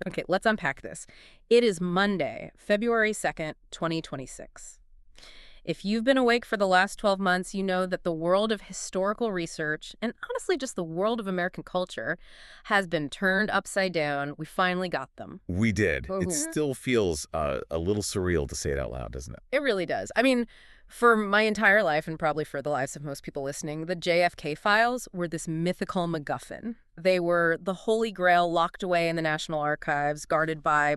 Okay, let's unpack this. It is Monday, February 2nd, 2026. If you've been awake for the last 12 months, you know that the world of historical research, and honestly just the world of American culture, has been turned upside down. We finally got them. We did. It Mhm. still feels a little surreal to say it out loud, doesn't it? It really does. I mean, for my entire life, and probably for the lives of most people listening, the JFK files were this mythical MacGuffin. They were the holy grail locked away in the National Archives, guarded by,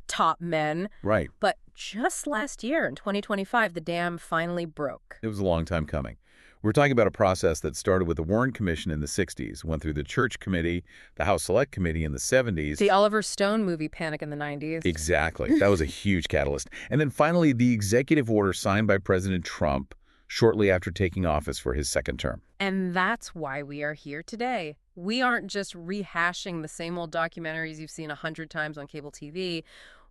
top men. Right. But just last year, in 2025, the dam finally broke. It was a long time coming. We're talking about a process that started with the Warren Commission in the 60s, went through the Church Committee, the House Select Committee in the 70s. The Oliver Stone movie Panic in the 90s. Exactly. That was a huge catalyst. And then finally, the executive order signed by President Trump shortly after taking office for his second term. And that's why we are here today. We aren't just rehashing the same old documentaries you've seen 100 times on cable TV.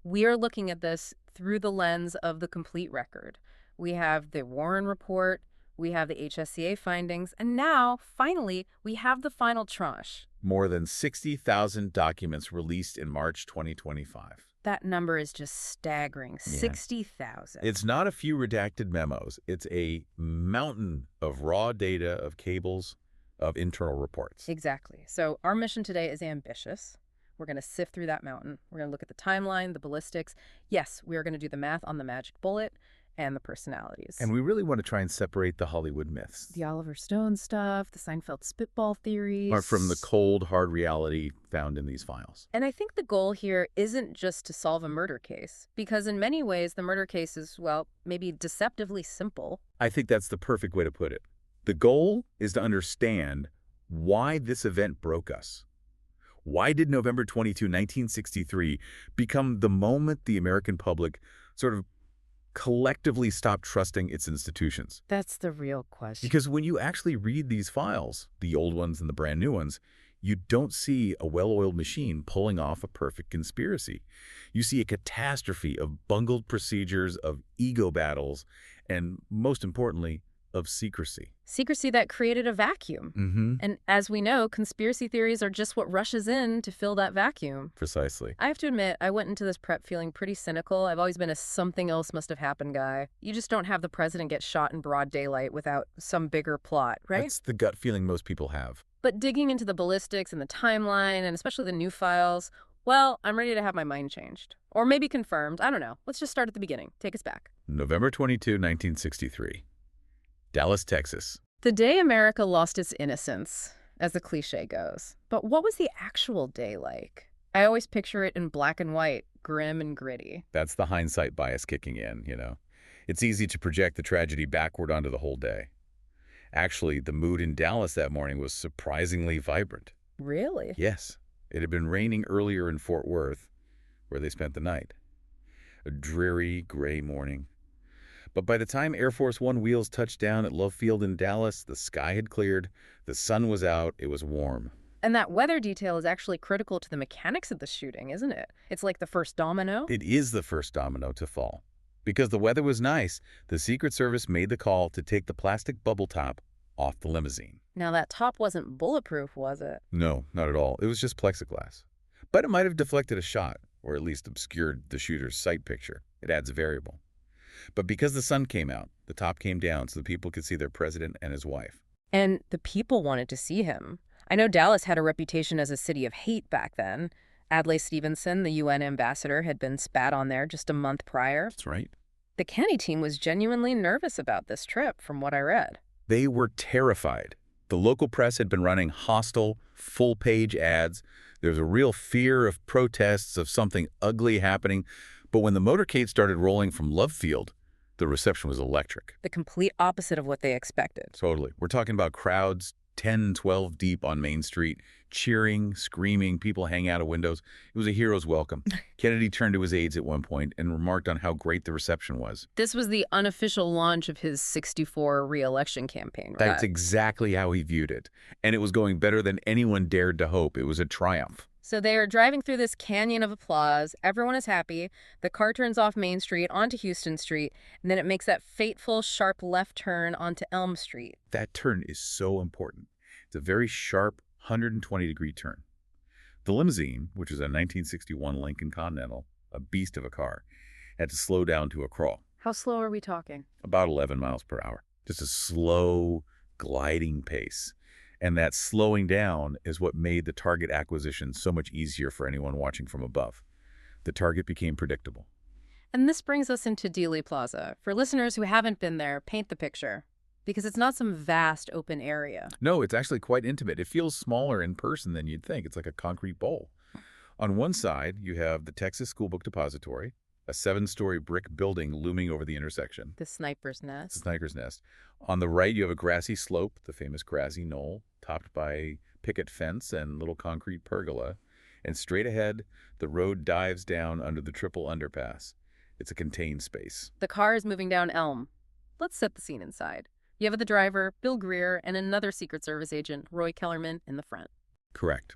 We are looking at this through the lens of the complete record. We have the Warren Report, we have the HSCA findings, and now, finally, we have the final tranche. More than 60,000 documents released in March 2025. That number is just staggering. Yeah. 60,000. It's not a few redacted memos. It's a mountain of raw data, of cables, of internal reports. Exactly. So our mission today is ambitious. We're going to sift through that mountain. We're going to look at the timeline, the ballistics. Yes, we are going to do the math on the magic bullet and the personalities. And we really want to try and separate the Hollywood myths. The Oliver Stone stuff, the Seinfeld spitball theories. Or from the cold, hard reality found in these files. And I think the goal here isn't just to solve a murder case, because in many ways the murder case is, well, maybe deceptively simple. I think that's the perfect way to put it. The goal is to understand why this event broke us. Why did November 22, 1963 become the moment the American public sort of collectively stopped trusting its institutions? That's the real question. Because when you actually read these files, the old ones and the brand new ones, you don't see a well-oiled machine pulling off a perfect conspiracy. You see a catastrophe of bungled procedures, of ego battles, and most importantly, of secrecy. Secrecy that created a vacuum. Mm-hmm. And as we know, conspiracy theories are just what rushes in to fill that vacuum. Precisely. I have to admit, I went into this prep feeling pretty cynical. I've always been a something else must have happened guy. You just don't have the president get shot in broad daylight without some bigger plot, right? That's the gut feeling most people have. But digging into the ballistics and the timeline, and especially the new files, well, I'm ready to have my mind changed. Or maybe confirmed. I don't know. Let's just start at the beginning. Take us back. November 22, 1963. Dallas, Texas. The day America lost its innocence, as the cliche goes. But what was the actual day like? I always picture it in black and white, grim and gritty. That's the hindsight bias kicking in, you know. It's easy to project the tragedy backward onto the whole day. Actually, the mood in Dallas that morning was surprisingly vibrant. Really? Yes. It had been raining earlier in Fort Worth, where they spent the night. A dreary, gray morning. But by the time Air Force One wheels touched down at Love Field in Dallas, the sky had cleared, the sun was out, it was warm. And that weather detail is actually critical to the mechanics of the shooting, isn't it? It's like the first domino. It is the first domino to fall. Because the weather was nice, the Secret Service made the call to take the plastic bubble top off the limousine. Now, that top wasn't bulletproof, was it? No, not at all. It was just plexiglass. But it might have deflected a shot, or at least obscured the shooter's sight picture. It adds a variable. But because the sun came out, the top came down so the people could see their president and his wife. And the people wanted to see him. I know Dallas had a reputation as a city of hate back then. Adlai Stevenson, the UN ambassador, had been spat on there just a month prior. That's right. The Kennedy team was genuinely nervous about this trip, from what I read. They were terrified. The local press had been running hostile, full-page ads. There was a real fear of protests, of something ugly happening. But when the motorcade started rolling from Love Field, the reception was electric. The complete opposite of what they expected. Totally. We're talking about crowds 10, 12 deep on Main Street, cheering, screaming, people hanging out of windows. It was a hero's welcome. Kennedy turned to his aides at one point and remarked on how great the reception was. This was the unofficial launch of his 64 re-election campaign, right? That's exactly how he viewed it. And it was going better than anyone dared to hope. It was a triumph. So they are driving through this canyon of applause. Everyone is happy. The car turns off Main Street onto Houston Street, and then it makes that fateful, sharp left turn onto Elm Street. That turn is so important. It's a very sharp 120-degree turn. The limousine, which is a 1961 Lincoln Continental, a beast of a car, had to slow down to a crawl, How slow are we talking? about 11 miles per hour. Just a slow, gliding pace. And that slowing down is what made the target acquisition so much easier for anyone watching from above. The target became predictable. And this brings us into Dealey Plaza. For listeners who haven't been there, paint the picture. Because it's not some vast open area. No, it's actually quite intimate. It feels smaller in person than you'd think. It's like a concrete bowl. On one side, you have the Texas School Book Depository, a 7-story brick building looming over the intersection. The sniper's It's a nest. sniper's nest. On the right, you have a grassy slope, the famous grassy knoll, topped by picket fence and little concrete pergola. And straight ahead, the road dives down under the triple underpass. It's a contained space. The car is moving down Elm. Let's set the scene inside. You have the driver, Bill Greer, and another Secret Service agent, Roy Kellerman, in the front. Correct.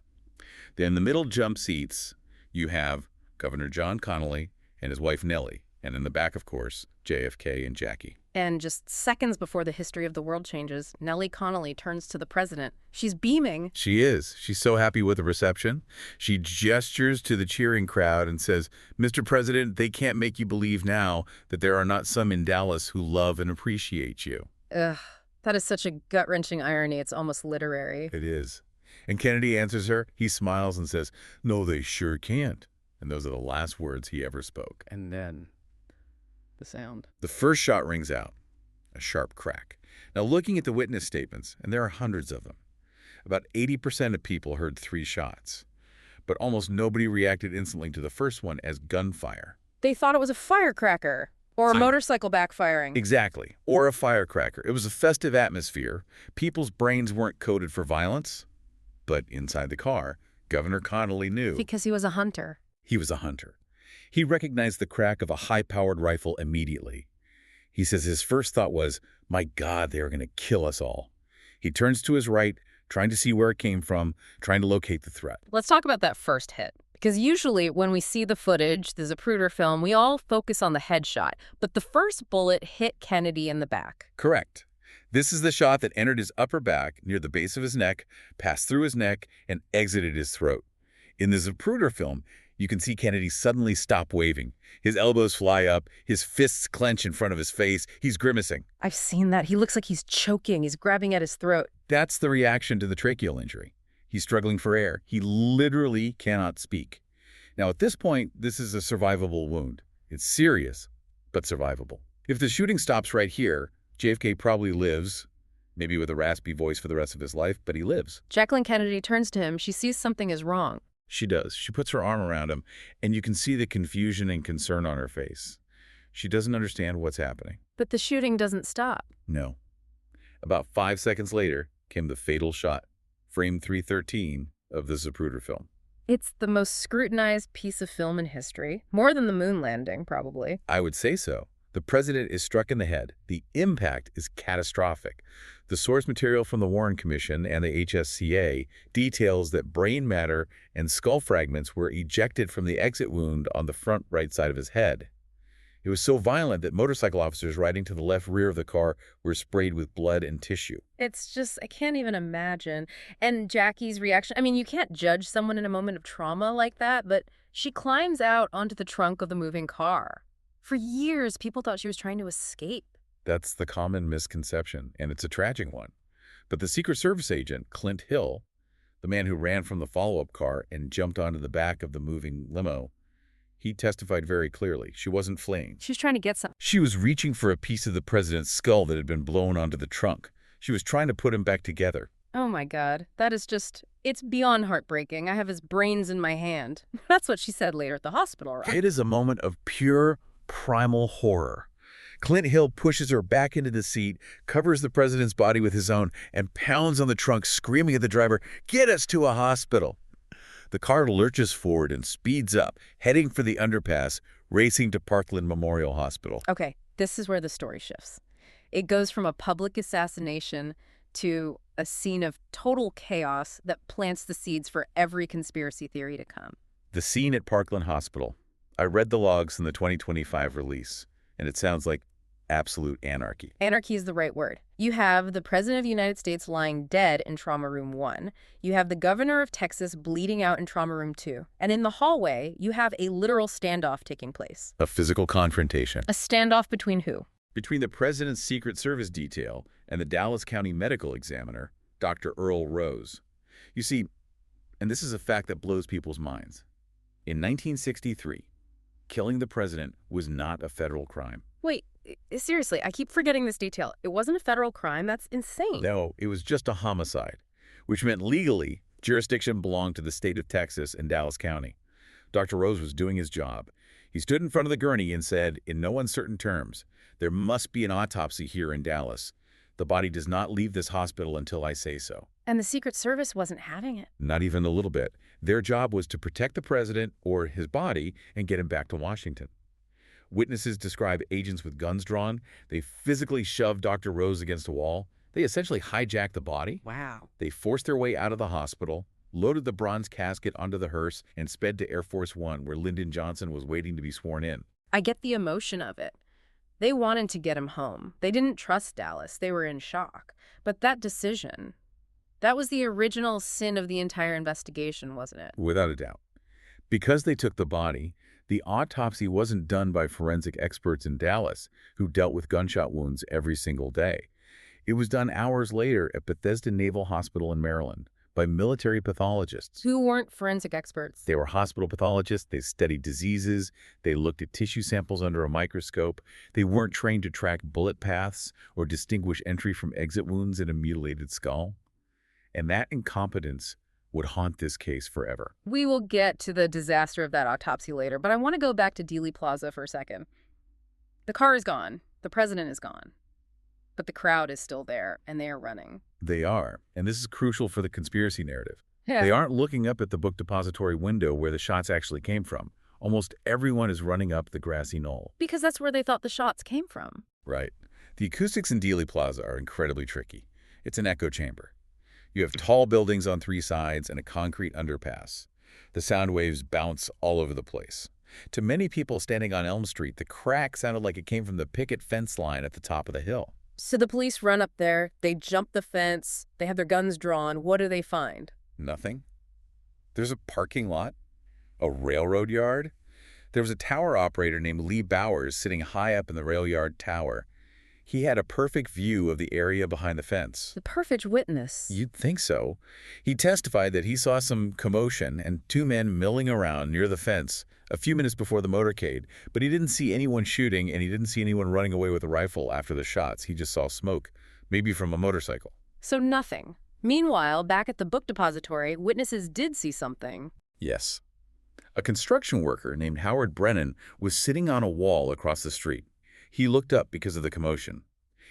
Then in the middle jump seats, you have Governor John Connally and his wife Nellie. And in the back, of course, JFK and Jackie. And just seconds before the history of the world changes, Nellie Connally turns to the president. She's beaming. She is. She's so happy with the reception. She gestures to the cheering crowd and says, "Mr. President, they can't make you believe now that there are not some in Dallas who love and appreciate you." Ugh, that is such a gut-wrenching irony. It's almost literary. It is. And Kennedy answers her. He smiles and says, "No, they sure can't." And those are the last words he ever spoke. And then the sound. The first shot rings out, a sharp crack. Now, looking at the witness statements, and there are hundreds of them, about 80% of people heard 3 shots. But almost nobody reacted instantly to the first one as gunfire. They thought it was a firecracker or a motorcycle backfiring. Exactly. Or a firecracker. It was a festive atmosphere. People's brains weren't coded for violence. But inside the car, Governor Connally knew. Because he was a hunter. He was a hunter. He recognized the crack of a high-powered rifle immediately. He says his first thought was, "My God, they are going to kill us all." He turns to his right, trying to see where it came from, trying to locate the threat. Let's talk about that first hit. Because usually when we see the footage, the Zapruder film, we all focus on the headshot. But the first bullet hit Kennedy in the back. Correct. This is the shot that entered his upper back near the base of his neck, passed through his neck, and exited his throat. In the Zapruder film, you can see Kennedy suddenly stop waving. His elbows fly up, his fists clench in front of his face. He's grimacing. I've seen that. He looks like he's choking. He's grabbing at his throat. That's the reaction to the tracheal injury. He's struggling for air. He literally cannot speak. Now, at this point, this is a survivable wound. It's serious, but survivable. If the shooting stops right here, JFK probably lives, maybe with a raspy voice for the rest of his life, but he lives. Jacqueline Kennedy turns to him. She sees something is wrong. She does. She puts her arm around him, and you can see the confusion and concern on her face. She doesn't understand what's happening. But the shooting doesn't stop. No. About 5 seconds later came the fatal shot, frame 313 of the Zapruder film. It's the most scrutinized piece of film in history. More than the moon landing, probably. I would say so. The president is struck in the head. The impact is catastrophic. The source material from the Warren Commission and the HSCA details that brain matter and skull fragments were ejected from the exit wound on the front right side of his head. It was so violent that motorcycle officers riding to the left rear of the car were sprayed with blood and tissue. It's just, I can't even imagine. And Jackie's reaction, I mean, you can't judge someone in a moment of trauma like that, but she climbs out onto the trunk of the moving car. For years, people thought she was trying to escape. That's the common misconception, and it's a tragic one. But the Secret Service agent, Clint Hill, the man who ran from the follow-up car and jumped onto the back of the moving limo, he testified very clearly. She wasn't fleeing. She was trying to get something. She was reaching for a piece of the president's skull that had been blown onto the trunk. She was trying to put him back together. Oh my God, that is just, it's beyond heartbreaking. I have his brains in my hand. That's what she said later at the hospital, right? It is a moment of pure primal horror. Clint Hill pushes her back into the seat, covers the president's body with his own, and pounds on the trunk, screaming at the driver, "Get us to a hospital!" The car lurches forward and speeds up, heading for the underpass, racing to Parkland Memorial Hospital. Okay, this is where the story shifts. It goes from a public assassination to a scene of total chaos that plants the seeds for every conspiracy theory to come. The scene at Parkland Hospital. I read the logs in the 2025 release, and it sounds like absolute anarchy. Anarchy is the right word. You have the President of the United States lying dead in Trauma Room 1. You have the Governor of Texas bleeding out in Trauma Room 2. And in the hallway, you have a literal standoff taking place. A physical confrontation. A standoff between who? Between the President's Secret Service detail and the Dallas County Medical Examiner, Dr. Earl Rose. You see, and this is a fact that blows people's minds. In 1963, killing the president was not a federal crime. Wait, seriously, I keep forgetting this detail. It wasn't a federal crime? That's insane. No, it was just a homicide, which meant legally, jurisdiction belonged to the state of Texas and Dallas County. Dr. Rose was doing his job. He stood in front of the gurney and said, in no uncertain terms, there must be an autopsy here in Dallas. The body does not leave this hospital until I say so. And the Secret Service wasn't having it. Not even a little bit. Their job was to protect the president or his body and get him back to Washington. Witnesses describe agents with guns drawn. They physically shoved Dr. Rose against a wall. They essentially hijacked the body. Wow. They forced their way out of the hospital, loaded the bronze casket onto the hearse, and sped to Air Force One, where Lyndon Johnson was waiting to be sworn in. I get the emotion of it. They wanted to get him home. They didn't trust Dallas. They were in shock. But that decision, that was the original sin of the entire investigation, wasn't it? Without a doubt. Because they took the body, the autopsy wasn't done by forensic experts in Dallas who dealt with gunshot wounds every single day. It was done hours later at Bethesda Naval Hospital in Maryland by military pathologists. Who weren't forensic experts. They were hospital pathologists. They studied diseases. They looked at tissue samples under a microscope. They weren't trained to track bullet paths or distinguish entry from exit wounds in a mutilated skull. And that incompetence would haunt this case forever. We will get to the disaster of that autopsy later, but I want to go back to Dealey Plaza for a second. The car is gone. The president is gone. But the crowd is still there, and they are running. They are, and this is crucial for the conspiracy narrative. Yeah. They aren't looking up at the book depository window where the shots actually came from. Almost everyone is running up the grassy knoll. Because that's where they thought the shots came from. Right. The acoustics in Dealey Plaza are incredibly tricky. It's an echo chamber. You have tall buildings on three sides and a concrete underpass. The sound waves bounce all over the place. To many people standing on Elm Street, the crack sounded like it came from the picket fence line at the top of the hill. So the police run up there, they jump the fence, they have their guns drawn. What do they find? Nothing. There's a parking lot, a railroad yard. There was a tower operator named Lee Bowers sitting high up in the rail yard tower. He had a perfect view of the area behind the fence. The perfect witness. You'd think so. He testified that he saw some commotion and two men milling around near the fence a few minutes before the motorcade, but he didn't see anyone shooting and he didn't see anyone running away with a rifle after the shots. He just saw smoke, maybe from a motorcycle. So nothing. Meanwhile, back at the book depository, witnesses did see something. Yes. A construction worker named Howard Brennan was sitting on a wall across the street. He looked up because of the commotion.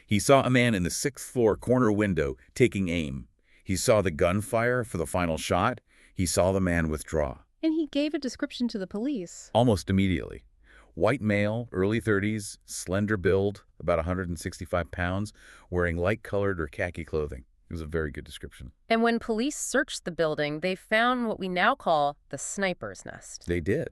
He saw a man in the 6th floor corner window taking aim. He saw the gunfire for the final shot. He saw the man withdraw. And he gave a description to the police. Almost immediately. White male, early 30s, slender build, about 165 pounds, wearing light-colored or khaki clothing. It was a very good description. And when police searched the building, they found what we now call the sniper's nest. They did.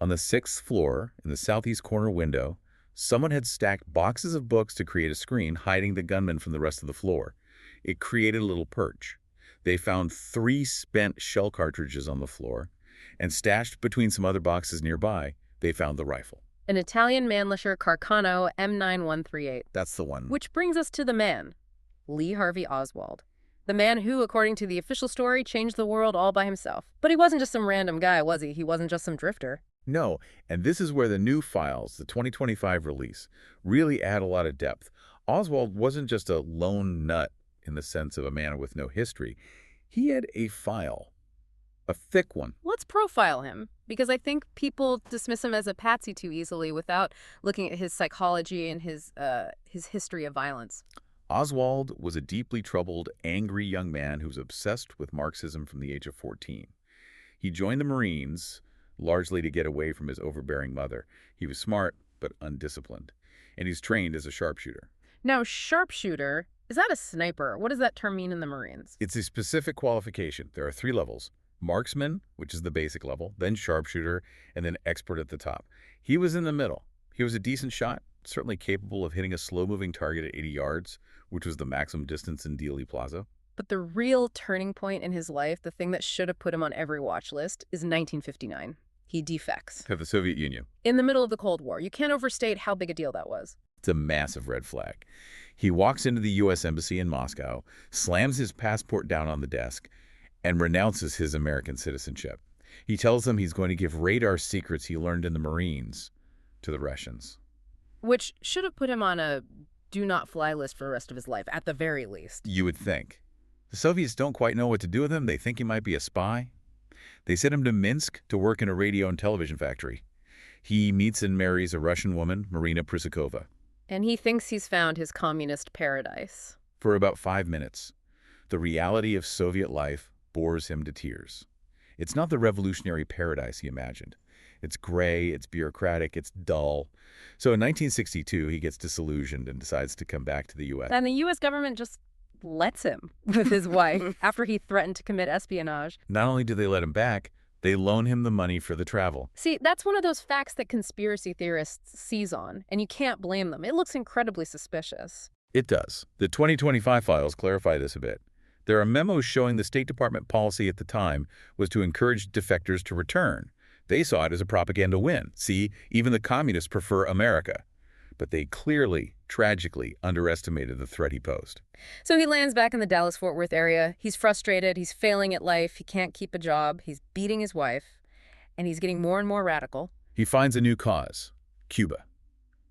On the 6th floor, in the southeast corner window, someone had stacked boxes of books to create a screen hiding the gunman from the rest of the floor. It created a little perch. They found 3 spent shell cartridges on the floor, and stashed between some other boxes nearby, they found the rifle. An Italian Mannlicher Carcano M9138. That's the one. Which brings us to the man, Lee Harvey Oswald. The man who, according to the official story, changed the world all by himself. But he wasn't just some random guy, was he? He wasn't just some drifter. No, and this is where the new files, the 2025 release, really add a lot of depth. Oswald wasn't just a lone nut in the sense of a man with no history. He had a file, a thick one. Let's profile him, because I think people dismiss him as a patsy too easily without looking at his psychology and his history of violence. Oswald was a deeply troubled, angry young man who was obsessed with Marxism from the age of 14. He joined the Marines largely to get away from his overbearing mother. He was smart, but undisciplined, and he's trained as a sharpshooter. Now, sharpshooter, is that a sniper? What does that term mean in the Marines? It's a specific qualification. There are 3 levels. Marksman, which is the basic level, then sharpshooter, and then expert at the top. He was in the middle. He was a decent shot, certainly capable of hitting a slow-moving target at 80 yards, which was the maximum distance in Dealey Plaza. But the real turning point in his life, the thing that should have put him on every watch list, is 1959. He defects. To the Soviet Union. In the middle of the Cold War. You can't overstate how big a deal that was. It's a massive red flag. He walks into the U.S. Embassy in Moscow, slams his passport down on the desk, and renounces his American citizenship. He tells them he's going to give radar secrets he learned in the Marines to the Russians. Which should have put him on a do-not-fly list for the rest of his life, at the very least. You would think. The Soviets don't quite know what to do with him. They think he might be a spy. They send him to Minsk to work in a radio and television factory. He meets and marries a Russian woman, Marina Prusakova. And he thinks he's found his communist paradise. For about 5 minutes, the reality of Soviet life bores him to tears. It's not the revolutionary paradise he imagined. It's gray, it's bureaucratic, it's dull. So in 1962, he gets disillusioned and decides to come back to the U.S. And the U.S. government just lets him with his wife after he threatened to commit espionage. Not only do they let him back, they loan him the money for the travel. See, that's one of those facts that conspiracy theorists seize on, and you can't blame them. It looks incredibly suspicious. It does. The 2025 files clarify this a bit. There are memos showing the State Department policy at the time was to encourage defectors to return. They saw it as a propaganda win. See, even the communists prefer America. But they clearly, tragically, underestimated the threat he posed. So he lands back in the Dallas-Fort Worth area. He's frustrated. He's failing at life. He can't keep a job. He's beating his wife. And he's getting more and more radical. He finds a new cause, Cuba.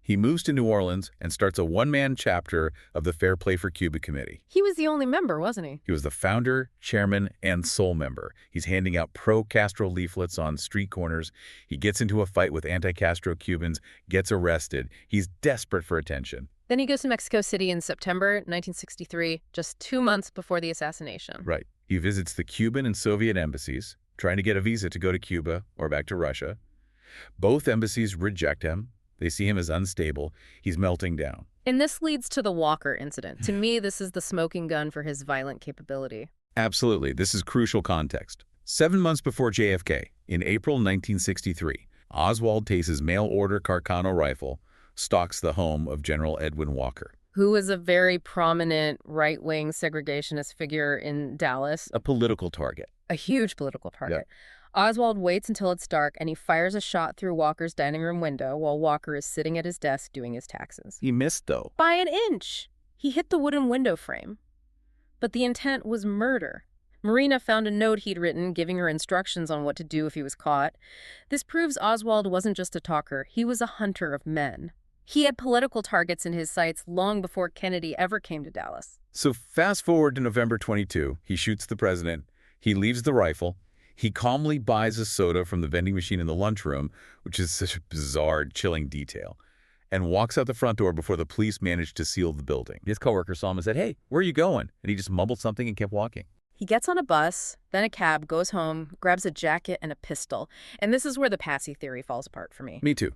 He moves to New Orleans and starts a one-man chapter of the Fair Play for Cuba Committee. He was the only member, wasn't he? He was the founder, chairman, and sole member. He's handing out pro-Castro leaflets on street corners. He gets into a fight with anti-Castro Cubans, gets arrested. He's desperate for attention. Then he goes to Mexico City in September 1963, just 2 months before the assassination. Right. He visits the Cuban and Soviet embassies, trying to get a visa to go to Cuba or back to Russia. Both embassies reject him. They see him as unstable. He's melting down. And this leads to the Walker incident. To me, this is the smoking gun for his violent capability. Absolutely. This is crucial context. 7 months before JFK, in April 1963, Oswald takes his mail-order Carcano rifle, stalks the home of General Edwin Walker, who was a very prominent right-wing segregationist figure in Dallas. a political target. A huge political target. Yeah. Oswald waits until it's dark, and he fires a shot through Walker's dining room window while Walker is sitting at his desk doing his taxes. He missed, though. By an inch. He hit the wooden window frame. But the intent was murder. Marina found a note he'd written giving her instructions on what to do if he was caught. This proves Oswald wasn't just a talker. He was a hunter of men. He had political targets in his sights long before Kennedy ever came to Dallas. So fast forward to November 22, he shoots the president. He leaves the rifle. He calmly buys a soda from the vending machine in the lunchroom, which is such a bizarre, chilling detail, and walks out the front door before the police managed to seal the building. His coworker saw him and said, "Hey, where are you going?" And he just mumbled something and kept walking. He gets on a bus, then a cab, goes home, grabs a jacket and a pistol. And this is where the patsy theory falls apart for me. Me too.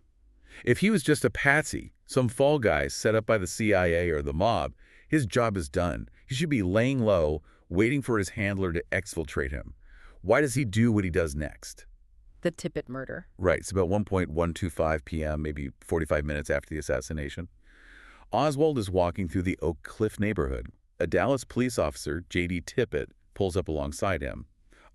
If he was just a patsy, some fall guy set up by the CIA or the mob, his job is done. He should be laying low, waiting for his handler to exfiltrate him. Why does he do what he does next? The Tippit murder. Right, it's about 1:125 p.m., maybe 45 minutes after the assassination. Oswald is walking through the Oak Cliff neighborhood. A Dallas police officer, J.D. Tippit, pulls up alongside him.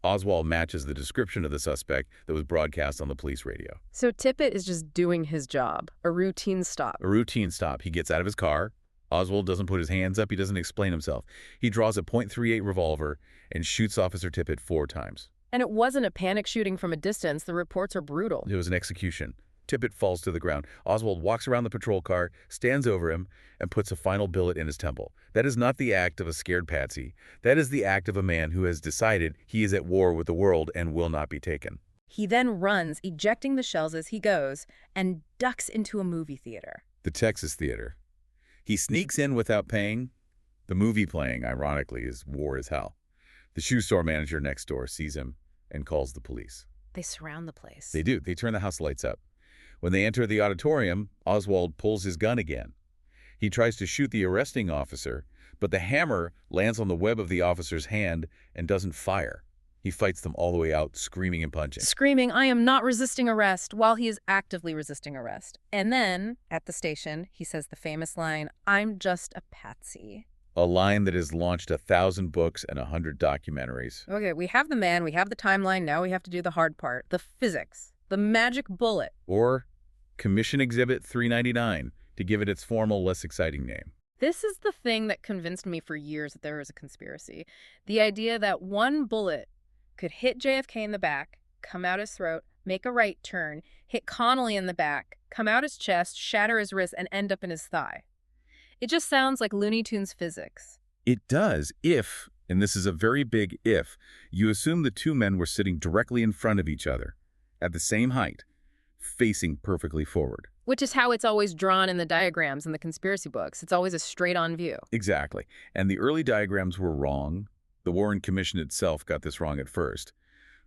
Oswald matches the description of the suspect that was broadcast on the police radio. So Tippit is just doing his job, a routine stop. A routine stop. He gets out of his car. Oswald doesn't put his hands up. He doesn't explain himself. He draws a .38 revolver and shoots Officer Tippit 4 times. And it wasn't a panic shooting from a distance. The reports are brutal. It was an execution. Tippit falls to the ground. Oswald walks around the patrol car, stands over him, and puts a final billet in his temple. That is not the act of a scared patsy. That is the act of a man who has decided he is at war with the world and will not be taken. He then runs, ejecting the shells as he goes, and ducks into a movie theater. The Texas Theater. He sneaks in without paying. The movie playing, ironically, is War is Hell. The shoe store manager next door sees him and calls the police. They surround the place. They do. They turn the house lights up. When they enter the auditorium, Oswald pulls his gun again. He tries to shoot the arresting officer, but the hammer lands on the web of the officer's hand and doesn't fire. He fights them all the way out, screaming and punching. Screaming, "I am not resisting arrest," while he is actively resisting arrest. And then, at the station, he says the famous line, "I'm just a patsy." A line that has launched 1,000 books and 100 documentaries. Okay, we have the man, we have the timeline, now we have to do the hard part. The physics. The magic bullet. Or Commission Exhibit 399, to give it its formal, less exciting name. This is the thing that convinced me for years that there was a conspiracy. The idea that one bullet could hit JFK in the back, come out his throat, make a right turn, hit Connally in the back, come out his chest, shatter his wrist, and end up in his thigh. It just sounds like Looney Tunes physics. It does if, and this is a very big if, you assume the two men were sitting directly in front of each other, at the same height, facing perfectly forward. Which is how it's always drawn in the diagrams in the conspiracy books. It's always a straight-on view. Exactly. And the early diagrams were wrong. The Warren Commission itself got this wrong at first.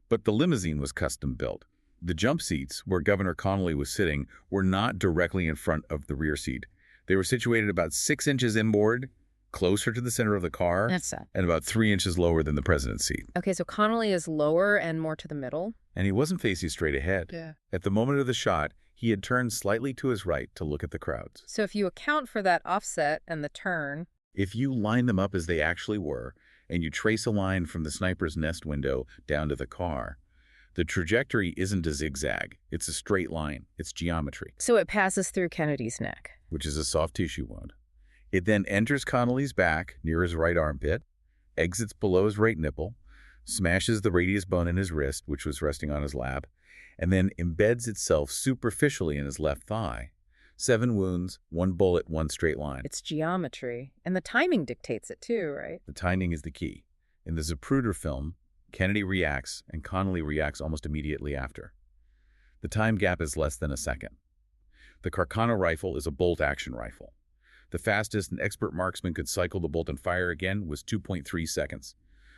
But the limousine was custom built. The jump seats, where Governor Connally was sitting, were not directly in front of the rear seat. They were situated about 6 inches inboard, closer to the center of the car, and about 3 inches lower than the president's seat. Okay, so Connally is lower and more to the middle. And he wasn't facing straight ahead. Yeah. At the moment of the shot, he had turned slightly to his right to look at the crowds. So if you account for that offset and the turn... If you line them up as they actually were, and you trace a line from the sniper's nest window down to the car, the trajectory isn't a zigzag. It's a straight line. It's geometry. So it passes through Kennedy's neck. Which is a soft tissue wound. It then enters Connally's back near his right armpit, exits below his right nipple, smashes the radius bone in his wrist, which was resting on his lap, and then embeds itself superficially in his left thigh. 7 wounds, 1 bullet, 1 straight line. It's geometry. And the timing dictates it too, right? The timing is the key. In the Zapruder film, Kennedy reacts and Connally reacts almost immediately after. The time gap is less than a second. The Carcano rifle is a bolt-action rifle. The fastest an expert marksman could cycle the bolt and fire again was 2.3 seconds.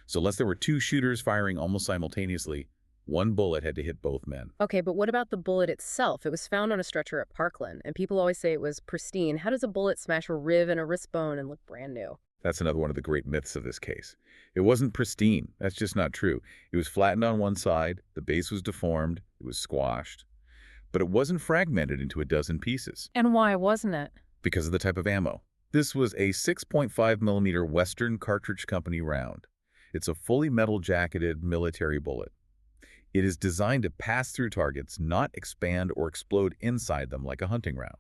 So unless there were 2 shooters firing almost simultaneously, 1 bullet had to hit both men. Okay, but what about the bullet itself? It was found on a stretcher at Parkland, and people always say it was pristine. How does a bullet smash a rib and a wrist bone and look brand new? That's another one of the great myths of this case. It wasn't pristine. That's just not true. It was flattened on one side, the base was deformed, it was squashed. But it wasn't fragmented into a dozen pieces. And why wasn't it? Because of the type of ammo. This was a 6.5mm Western Cartridge Company round. It's a fully metal-jacketed military bullet. It is designed to pass through targets, not expand or explode inside them like a hunting round.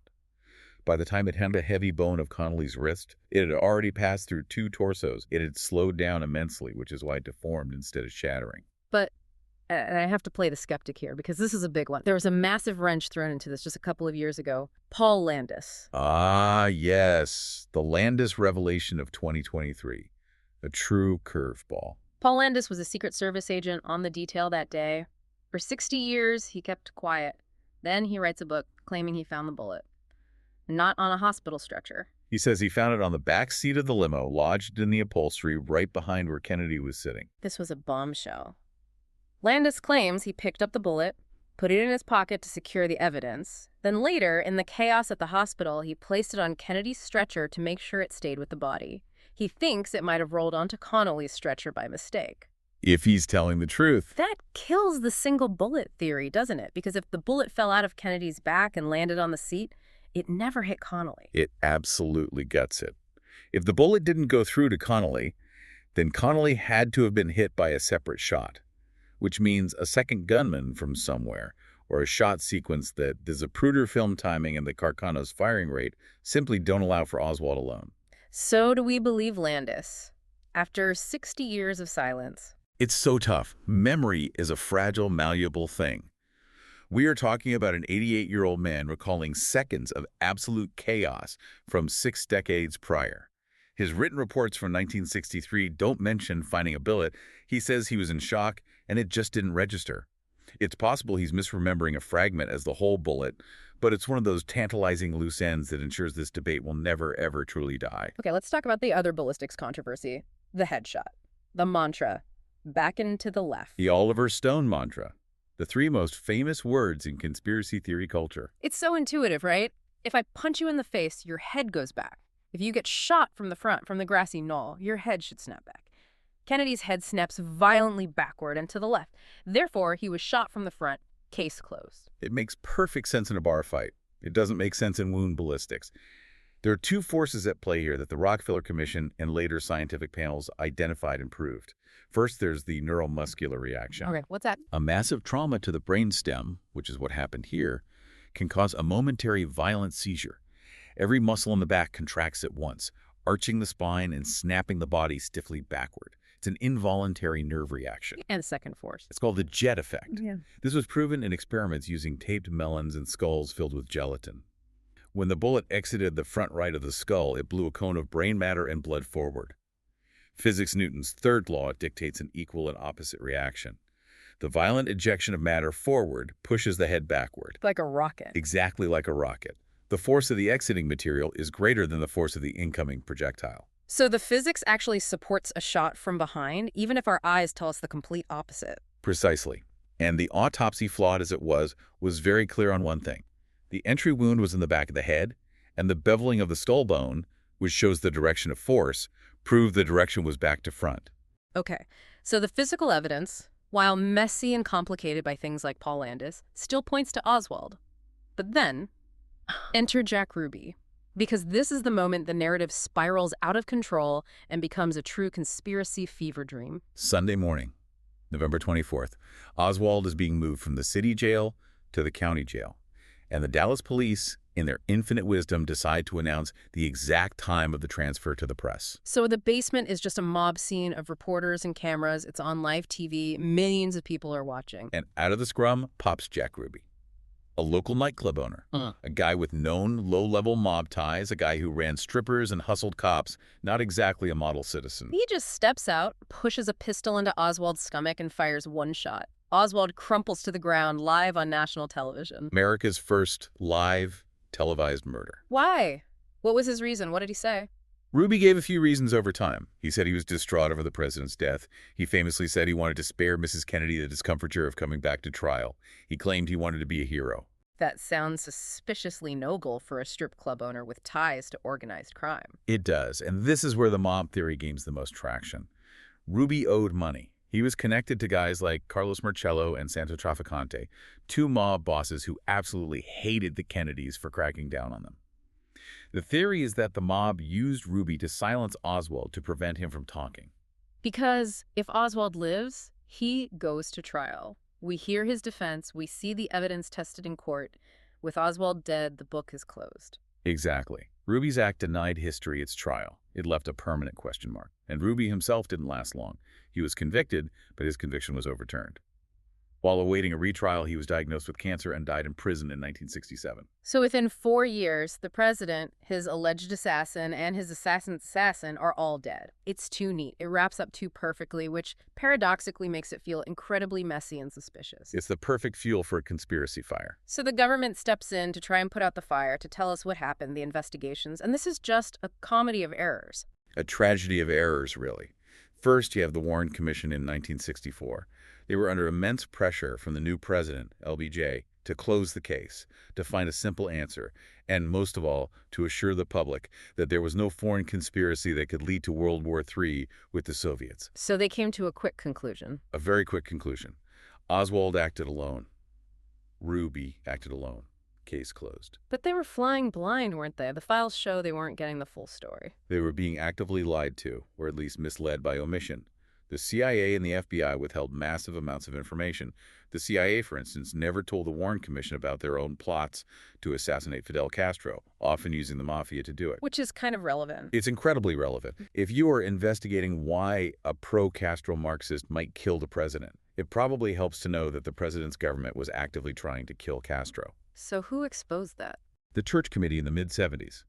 By the time it hit a heavy bone of Connally's wrist, it had already passed through 2 torsos. It had slowed down immensely, which is why it deformed instead of shattering. But, and I have to play the skeptic here, because this is a big one. There was a massive wrench thrown into this just a couple of years ago. Paul Landis. Ah, yes. The Landis revelation of 2023. A true curveball. Paul Landis was a Secret Service agent on the detail that day. For 60 years, he kept quiet. Then he writes a book claiming he found the bullet. Not on a hospital stretcher. He says he found it on the back seat of the limo, lodged in the upholstery right behind where Kennedy was sitting. This was a bombshell. Landis claims he picked up the bullet, put it in his pocket to secure the evidence. Then later, in the chaos at the hospital, he placed it on Kennedy's stretcher to make sure it stayed with the body. He thinks it might have rolled onto Connally's stretcher by mistake. If he's telling the truth. That kills the single bullet theory, doesn't it? Because if the bullet fell out of Kennedy's back and landed on the seat, it never hit Connally. It absolutely guts it. If the bullet didn't go through to Connally, then Connally had to have been hit by a separate shot, which means a second gunman from somewhere, or a shot sequence that the Zapruder film timing and the Carcano's firing rate simply don't allow for Oswald alone. So do we believe Landis? After 60 years of silence. It's so tough. Memory is a fragile, malleable thing. We are talking about an 88-year-old man recalling seconds of absolute chaos from 6 decades prior. His written reports from 1963 don't mention finding a bullet. He says he was in shock and it just didn't register. It's possible he's misremembering a fragment as the whole bullet, but it's one of those tantalizing loose ends that ensures this debate will never, ever truly die. Okay, let's talk about the other ballistics controversy. The headshot. The mantra. Back and to the left. The Oliver Stone mantra. The 3 most famous words in conspiracy theory culture. It's so intuitive, right? If I punch you in the face, your head goes back. If you get shot from the front, from the grassy knoll, your head should snap back. Kennedy's head snaps violently backward and to the left. Therefore, he was shot from the front. Case closed. It makes perfect sense in a bar fight. It doesn't make sense in wound ballistics. There are two forces at play here that the Rockefeller Commission and later scientific panels identified and proved. First, there's the neuromuscular reaction. Okay, what's that? A massive trauma to the brainstem, which is what happened here, can cause a momentary violent seizure. Every muscle in the back contracts at once, arching the spine and snapping the body stiffly backward. It's an involuntary nerve reaction. And second force. It's called the jet effect. Yeah. This was proven in experiments using taped melons and skulls filled with gelatin. When the bullet exited the front right of the skull, it blew a cone of brain matter and blood forward. Physics Newton's third law dictates an equal and opposite reaction. The violent ejection of matter forward pushes the head backward. Like a rocket. Exactly like a rocket. The force of the exiting material is greater than the force of the incoming projectile. So the physics actually supports a shot from behind, even if our eyes tell us the complete opposite. Precisely. And the autopsy, flawed as it was very clear on one thing. The entry wound was in the back of the head, and the beveling of the skull bone, which shows the direction of force, proved the direction was back to front. Okay, so the physical evidence, while messy and complicated by things like Paul Landis, still points to Oswald. But then, enter Jack Ruby. Because this is the moment the narrative spirals out of control and becomes a true conspiracy fever dream. Sunday morning, November 24th, Oswald is being moved from the city jail to the county jail. And the Dallas police, in their infinite wisdom, decide to announce the exact time of the transfer to the press. So the basement is just a mob scene of reporters and cameras. It's on live TV. Millions of people are watching. And out of the scrum pops Jack Ruby, a local nightclub owner, a guy with known low-level mob ties, a guy who ran strippers and hustled cops, not exactly a model citizen. He just steps out, pushes a pistol into Oswald's stomach, and fires one shot. Oswald crumples to the ground live on national television. America's first live televised murder. Why? What was his reason? What did he say? Ruby gave a few reasons over time. He said he was distraught over the president's death. He famously said he wanted to spare Mrs. Kennedy the discomfiture of coming back to trial. He claimed he wanted to be a hero. That sounds suspiciously noble for a strip club owner with ties to organized crime. It does, and this is where the mob theory gains the most traction. Ruby owed money. He was connected to guys like Carlos Marcello and Santo Trafficante, two mob bosses who absolutely hated the Kennedys for cracking down on them. The theory is that the mob used Ruby to silence Oswald to prevent him from talking. Because if Oswald lives, he goes to trial. We hear his defense, we see the evidence tested in court. With Oswald dead, the book is closed. Exactly. Ruby's act denied history its trial. It left a permanent question mark. And Ruby himself didn't last long. He was convicted, but his conviction was overturned. While awaiting a retrial, he was diagnosed with cancer and died in prison in 1967. So within 4 years, the president, his alleged assassin, and his assassin's assassin are all dead. It's too neat. It wraps up too perfectly, which paradoxically makes it feel incredibly messy and suspicious. It's the perfect fuel for a conspiracy fire. So the government steps in to try and put out the fire, to tell us what happened, the investigations, and this is just a comedy of errors. A tragedy of errors, really. First, you have the Warren Commission in 1964. They were under immense pressure from the new president, LBJ, to close the case, to find a simple answer, and most of all, to assure the public that there was no foreign conspiracy that could lead to World War III with the Soviets. So they came to a quick conclusion. A very quick conclusion. Oswald acted alone. Ruby acted alone. Case closed. But they were flying blind, weren't they? The files show they weren't getting the full story. They were being actively lied to, or at least misled by omission. The CIA and the FBI withheld massive amounts of information. The CIA, for instance, never told the Warren Commission about their own plots to assassinate Fidel Castro, often using the mafia to do it. Which is kind of relevant. It's incredibly relevant. If you are investigating why a pro-Castro Marxist might kill the president, it probably helps to know that the president's government was actively trying to kill Castro. So who exposed that? The Church Committee in the mid-70s.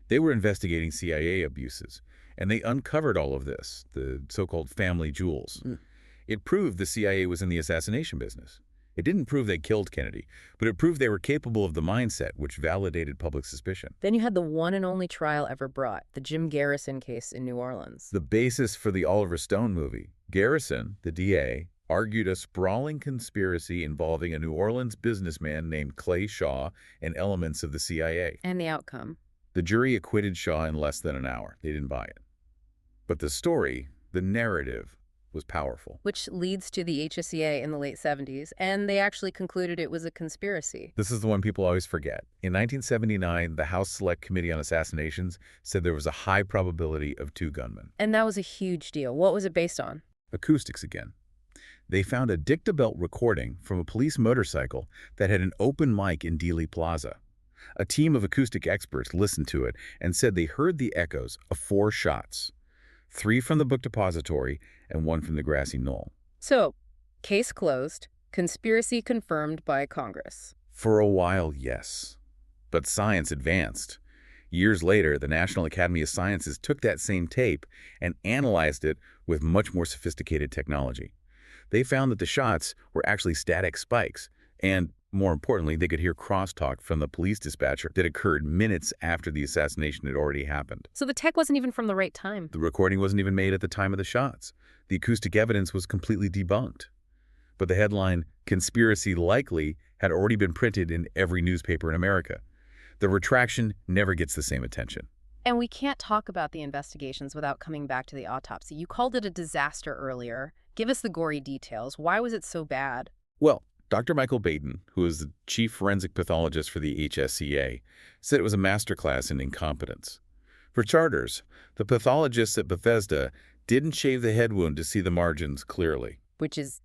They were investigating CIA abuses, and they uncovered all of this, the so-called family jewels. It proved the CIA was in the assassination business. It didn't prove they killed Kennedy, but it proved they were capable of the mindset, which validated public suspicion. Then you had the one and only trial ever brought, the Jim Garrison case in New Orleans. The basis for the Oliver Stone movie. Garrison, the DA, argued a sprawling conspiracy involving a New Orleans businessman named Clay Shaw and elements of the CIA. And the outcome? The jury acquitted Shaw in less than an hour. They didn't buy it. But the story The narrative was powerful. Which leads to the HSCA in the late 70s, and they actually concluded it was a conspiracy. This is the one people always forget. In 1979, the House Select Committee on Assassinations said there was a high probability of 2 gunmen. And that was a huge deal. What was it based on? Acoustics again. They found a dictabelt recording from a police motorcycle that had an open mic in Dealey Plaza. A team of acoustic experts listened to it and said they heard the echoes of 4 shots, 3 from the book depository and 1 from the grassy knoll. So, case closed, conspiracy confirmed by Congress. For a while, yes. But science advanced. Years later, the National Academy of Sciences took that same tape and analyzed it with much more sophisticated technology. They found that the shots were actually static spikes, and more importantly, they could hear crosstalk from the police dispatcher that occurred minutes after the assassination had already happened. So the tech wasn't even from the right time. The recording wasn't even made at the time of the shots. The acoustic evidence was completely debunked. But the headline, "Conspiracy Likely," had already been printed in every newspaper in America. The retraction never gets the same attention. And we can't talk about the investigations without coming back to the autopsy. You called it a disaster earlier. Give us the gory details. Why was it so bad? Well, Dr. Michael Baden, who is the chief forensic pathologist for the HSCA, said it was a masterclass in incompetence. For starters, the pathologists at Bethesda didn't shave the head wound to see the margins clearly. Which is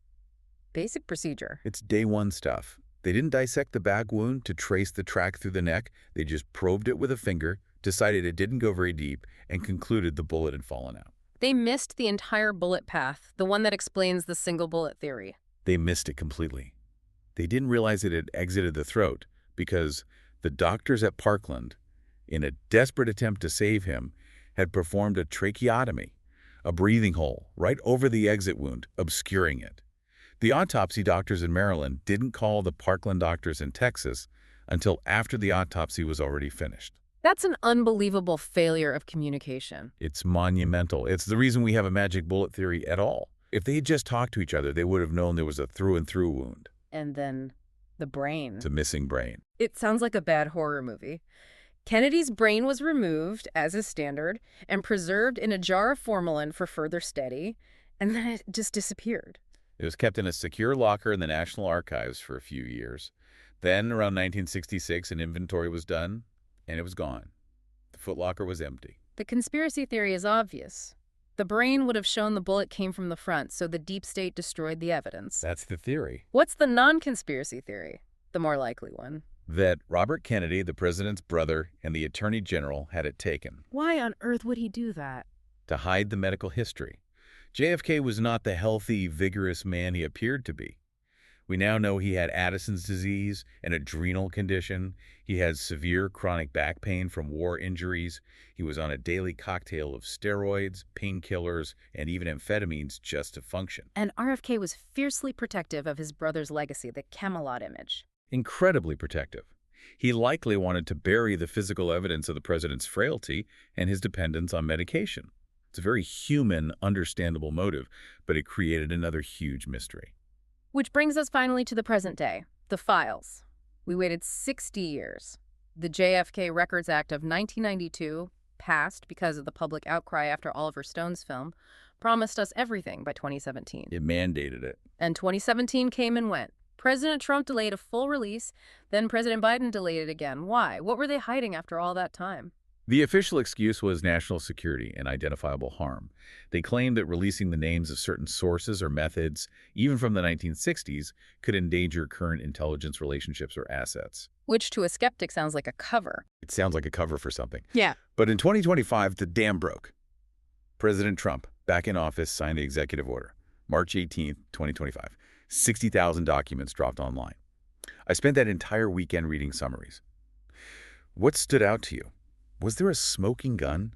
basic procedure. It's day one stuff. They didn't dissect the back wound to trace the track through the neck. They just probed it with a finger, decided it didn't go very deep, and concluded the bullet had fallen out. They missed the entire bullet path, the one that explains the single bullet theory. They missed it completely. They didn't realize it had exited the throat because the doctors at Parkland, in a desperate attempt to save him, had performed a tracheotomy, a breathing hole, right over the exit wound, obscuring it. The autopsy doctors in Maryland didn't call the Parkland doctors in Texas until after the autopsy was already finished. That's an unbelievable failure of communication. It's monumental. It's the reason we have a magic bullet theory at all. If they had just talked to each other, they would have known there was a through-and-through wound. And then the brain. It's a missing brain. It sounds like a bad horror movie. Kennedy's brain was removed, as is standard, and preserved in a jar of formalin for further study, and then it just disappeared. It was kept in a secure locker in the National Archives for a few years. Then, around 1966, an inventory was done, and it was gone. The footlocker was empty. The conspiracy theory is obvious. The brain would have shown the bullet came from the front, so the deep state destroyed the evidence. That's the theory. What's the non-conspiracy theory? The more likely one. That Robert Kennedy, the president's brother, and the attorney general had it taken. Why on earth would he do that? To hide the medical history. JFK was not the healthy, vigorous man he appeared to be. We now know he had Addison's disease, an adrenal condition. He had severe chronic back pain from war injuries. He was on a daily cocktail of steroids, painkillers, and even amphetamines just to function. And RFK was fiercely protective of his brother's legacy, the Camelot image. Incredibly protective. He likely wanted to bury the physical evidence of the president's frailty and his dependence on medication. It's a very human, understandable motive, but it created another huge mystery. Which brings us finally to the present day, the files. We waited 60 years. The JFK Records Act of 1992, passed because of the public outcry after Oliver Stone's film, promised us everything by 2017. It mandated it. And 2017 came and went. President Trump delayed a full release, then President Biden delayed it again. Why? What were they hiding after all that time? The official excuse was national security and identifiable harm. They claimed that releasing the names of certain sources or methods, even from the 1960s, could endanger current intelligence relationships or assets. Which to a skeptic sounds like a cover. It sounds like a cover for something. Yeah. But in 2025, the dam broke. President Trump, back in office, signed the executive order. March 18, 2025. 60,000 documents dropped online. I spent that entire weekend reading summaries. What stood out to you? Was there a smoking gun?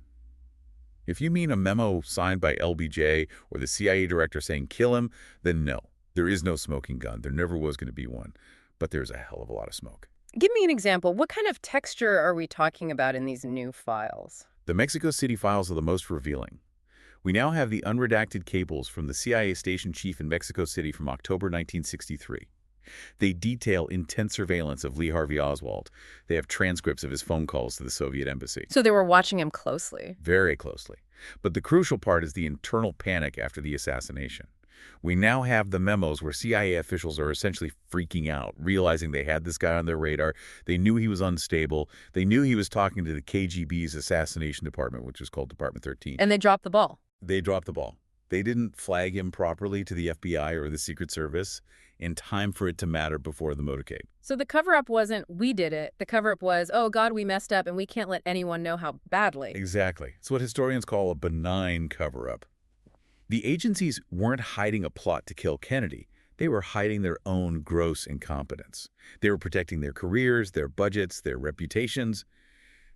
If you mean a memo signed by LBJ or the CIA director saying kill him, then no. There is no smoking gun. There never was going to be one. But there's a hell of a lot of smoke. Give me an example. What kind of texture are we talking about in these new files? The Mexico City files are the most revealing. We now have the unredacted cables from the CIA station chief in Mexico City from October 1963. They detail intense surveillance of Lee Harvey Oswald. They have transcripts of his phone calls to the Soviet embassy. So they were watching him closely. Very closely. But the crucial part is the internal panic after the assassination. We now have the memos where CIA officials are essentially freaking out, realizing they had this guy on their radar. They knew he was unstable. They knew he was talking to the KGB's assassination department, which was called Department 13. And they dropped the ball. They dropped the ball. They didn't flag him properly to the FBI or the Secret Service in time for it to matter before the motorcade. So the cover-up wasn't, we did it. The cover-up was, oh, God, we messed up, and we can't let anyone know how badly. Exactly. It's what historians call a benign cover-up. The agencies weren't hiding a plot to kill Kennedy. They were hiding their own gross incompetence. They were protecting their careers, their budgets, their reputations.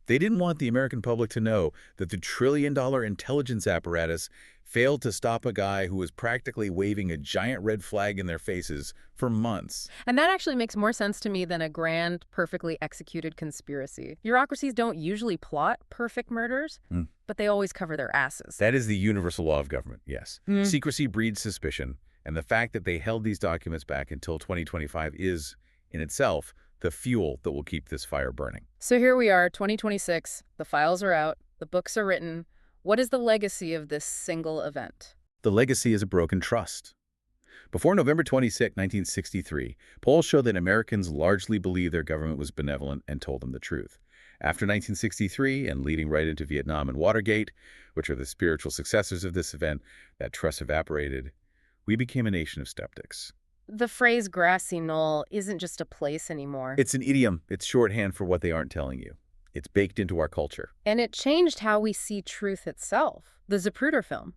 They didn't want the American public to know that the trillion-dollar intelligence apparatus failed to stop a guy who was practically waving a giant red flag in their faces for months. And that actually makes more sense to me than a grand, perfectly executed conspiracy. Bureaucracies don't usually plot perfect murders, but they always cover their asses. That is the universal law of government, yes. Secrecy breeds suspicion, and the fact that they held these documents back until 2025 is, in itself, the fuel that will keep this fire burning. So here we are, 2026. The files are out. The books are written. What is the legacy of this single event? The legacy is a broken trust. Before November 26, 1963, polls show that Americans largely believed their government was benevolent and told them the truth. After 1963, and leading right into Vietnam and Watergate, which are the spiritual successors of this event, that trust evaporated. We became a nation of skeptics. The phrase grassy knoll isn't just a place anymore. It's an idiom. It's shorthand for what they aren't telling you. It's baked into our culture. And it changed how we see truth itself. The Zapruder film.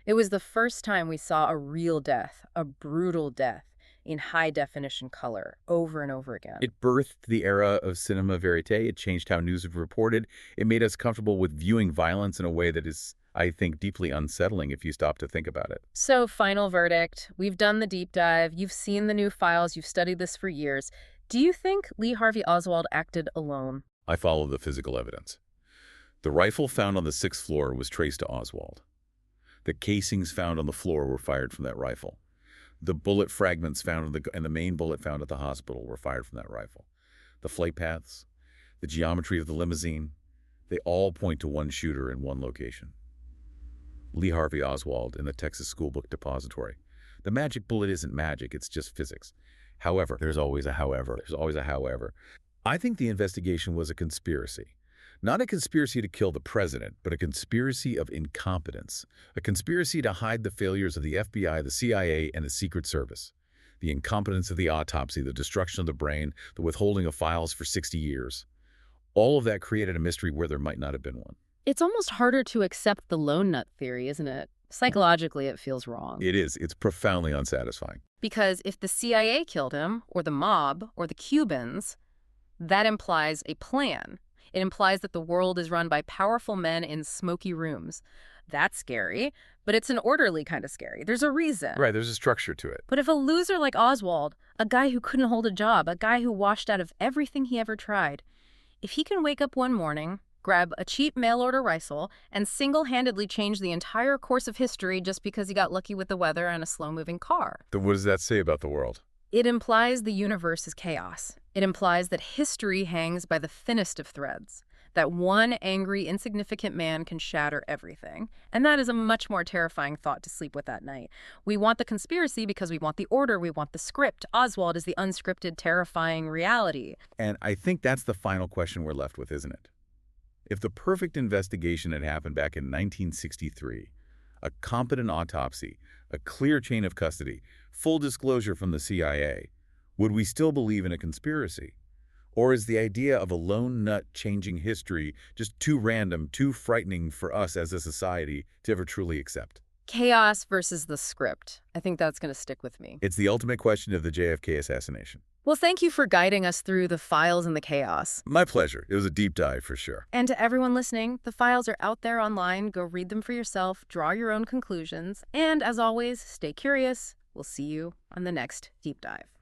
It was the first time we saw a real death, a brutal death, in high-definition color, over and over again. It birthed the era of cinema verite. It changed how news was reported. It made us comfortable with viewing violence in a way that is, I think, deeply unsettling if you stop to think about it. So, final verdict. We've done the deep dive. You've seen the new files. You've studied this for years. Do you think Lee Harvey Oswald acted alone? I follow the physical evidence. The rifle found on the 6th floor was traced to Oswald. The casings found on the floor were fired from that rifle. The bullet fragments found and the main bullet found at the hospital were fired from that rifle. The flight paths, the geometry of the limousine, they all point to one shooter in one location. Lee Harvey Oswald in the Texas School Book Depository. The magic bullet isn't magic, it's just physics. However, there's always a however. There's always a however. I think the investigation was a conspiracy. Not a conspiracy to kill the president, but a conspiracy of incompetence. A conspiracy to hide the failures of the FBI, the CIA, and the Secret Service. The incompetence of the autopsy, the destruction of the brain, the withholding of files for 60 years. All of that created a mystery where there might not have been one. It's almost harder to accept the lone nut theory, isn't it? Psychologically, it feels wrong. It is. It's profoundly unsatisfying. Because if the CIA killed him, or the mob, or the Cubans, that implies a plan. It implies that the world is run by powerful men in smoky rooms. That's scary, but it's an orderly kind of scary. There's a reason. Right, there's a structure to it. But if a loser like Oswald, a guy who couldn't hold a job, a guy who washed out of everything he ever tried, if he can wake up one morning, grab a cheap mail-order rifle, and single-handedly change the entire course of history just because he got lucky with the weather and a slow-moving car. Then what does that say about the world? It implies the universe is chaos. It implies that history hangs by the thinnest of threads, that one angry, insignificant man can shatter everything. And that is a much more terrifying thought to sleep with at night. We want the conspiracy because we want the order, we want the script. Oswald is the unscripted, terrifying reality. And I think that's the final question we're left with, isn't it? If the perfect investigation had happened back in 1963, a competent autopsy, a clear chain of custody, full disclosure from the CIA, would we still believe in a conspiracy? Or is the idea of a lone nut changing history just too random, too frightening for us as a society to ever truly accept? Chaos versus the script. I think that's going to stick with me. It's the ultimate question of the JFK assassination. Well, thank you for guiding us through the files and the chaos. My pleasure. It was a deep dive for sure. And to everyone listening, the files are out there online. Go read them for yourself, draw your own conclusions, and as always, stay curious. We'll see you on the next deep dive.